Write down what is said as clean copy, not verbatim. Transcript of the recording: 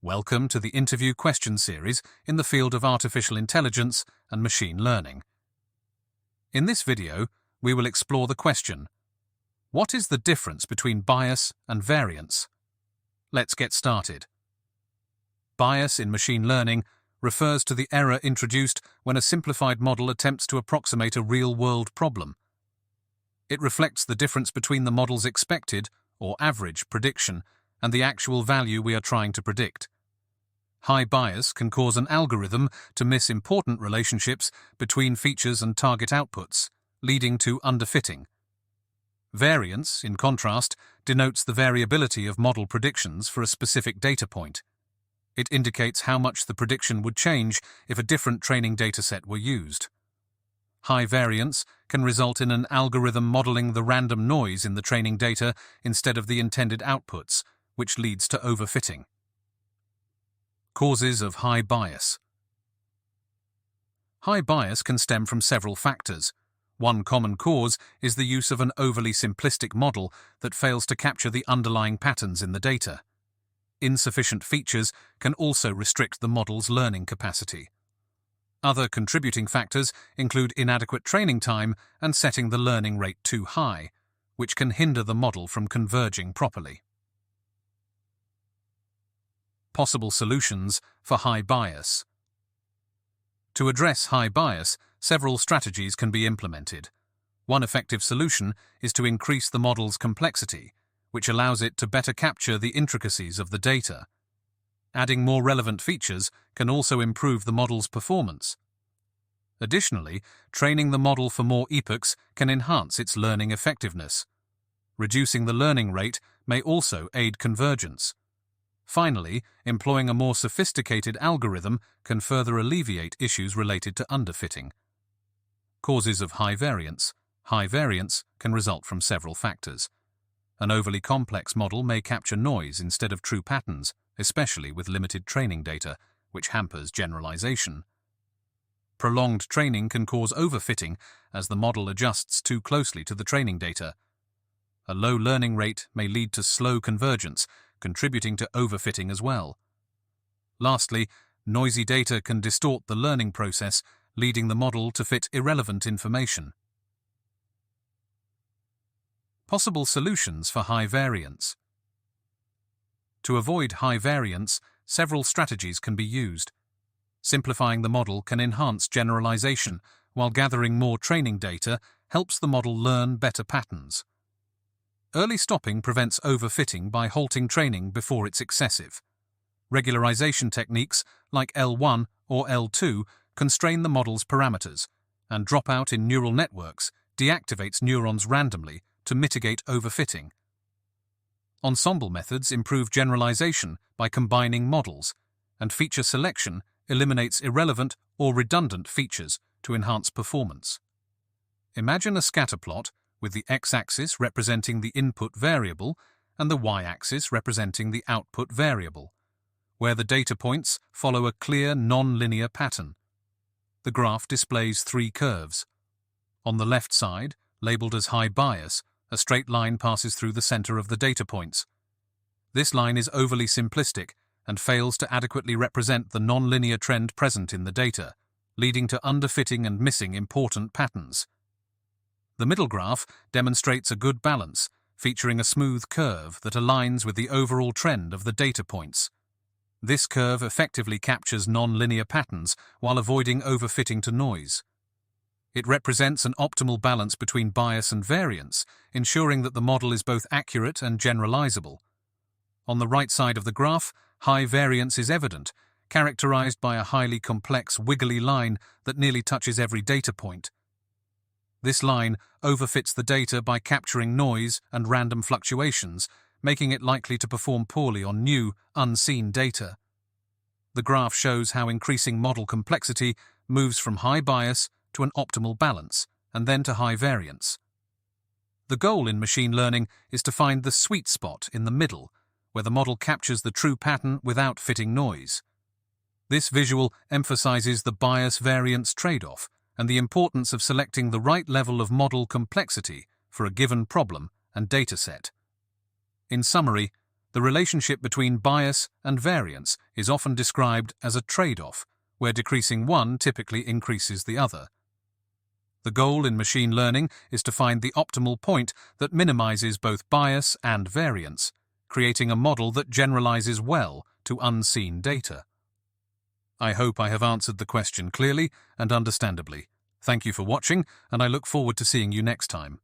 Welcome to the interview question series in the field of artificial intelligence and machine learning. In this video, we will explore the question, what is the difference between bias and variance? Let's get started. Bias in machine learning refers to the error introduced when a simplified model attempts to approximate a real-world problem. It reflects the difference between the model's expected, or average, prediction and the actual value we are trying to predict. High bias can cause an algorithm to miss important relationships between features and target outputs, leading to underfitting. Variance, in contrast, denotes the variability of model predictions for a specific data point. It indicates how much the prediction would change if a different training dataset were used. High variance can result in an algorithm modeling the random noise in the training data instead of the intended outputs, which leads to overfitting. Causes of high bias. High bias can stem from several factors. One common cause is the use of an overly simplistic model that fails to capture the underlying patterns in the data. Insufficient features can also restrict the model's learning capacity. Other contributing factors include inadequate training time and setting the learning rate too high, which can hinder the model from converging properly. Possible solutions for high bias. To address high bias, several strategies can be implemented. One effective solution is to increase the model's complexity, which allows it to better capture the intricacies of the data. Adding more relevant features can also improve the model's performance. Additionally, training the model for more epochs can enhance its learning effectiveness. Reducing the learning rate may also aid convergence. Finally, employing a more sophisticated algorithm can further alleviate issues related to underfitting. Causes of high variance. High variance can result from several factors. An overly complex model may capture noise instead of true patterns, especially with limited training data, which hampers generalization. Prolonged training can cause overfitting as the model adjusts too closely to the training data. A low learning rate may lead to slow convergence, contributing to overfitting as well. Lastly, noisy data can distort the learning process, leading the model to fit irrelevant information. Possible solutions for high variance. To avoid high variance, several strategies can be used. Simplifying the model can enhance generalization, while gathering more training data helps the model learn better patterns. Early stopping prevents overfitting by halting training before it's excessive. Regularization techniques like L1 or L2 constrain the model's parameters, and dropout in neural networks deactivates neurons randomly to mitigate overfitting. Ensemble methods improve generalization by combining models, and feature selection eliminates irrelevant or redundant features to enhance performance. Imagine a scatter plot with the x-axis representing the input variable and the y-axis representing the output variable, where the data points follow a clear non-linear pattern. The graph displays three curves. On the left side, labeled as high bias, a straight line passes through the center of the data points. This line is overly simplistic and fails to adequately represent the non-linear trend present in the data, leading to underfitting and missing important patterns. The middle graph demonstrates a good balance, featuring a smooth curve that aligns with the overall trend of the data points. This curve effectively captures non-linear patterns while avoiding overfitting to noise. It represents an optimal balance between bias and variance, ensuring that the model is both accurate and generalizable. On the right side of the graph, high variance is evident, characterized by a highly complex, wiggly line that nearly touches every data point. This line overfits the data by capturing noise and random fluctuations, making it likely to perform poorly on new, unseen data. The graph shows how increasing model complexity moves from high bias to an optimal balance, and then to high variance. The goal in machine learning is to find the sweet spot in the middle, where the model captures the true pattern without fitting noise. This visual emphasizes the bias-variance trade-off and the importance of selecting the right level of model complexity for a given problem and dataset. In summary, The relationship between bias and variance is often described as a trade-off, where decreasing one typically increases the other. The goal in machine learning is to find the optimal point that minimizes both bias and variance, creating a model that generalizes well to unseen data. I hope I have answered the question clearly and understandably. Thank you for watching, and I look forward to seeing you next time.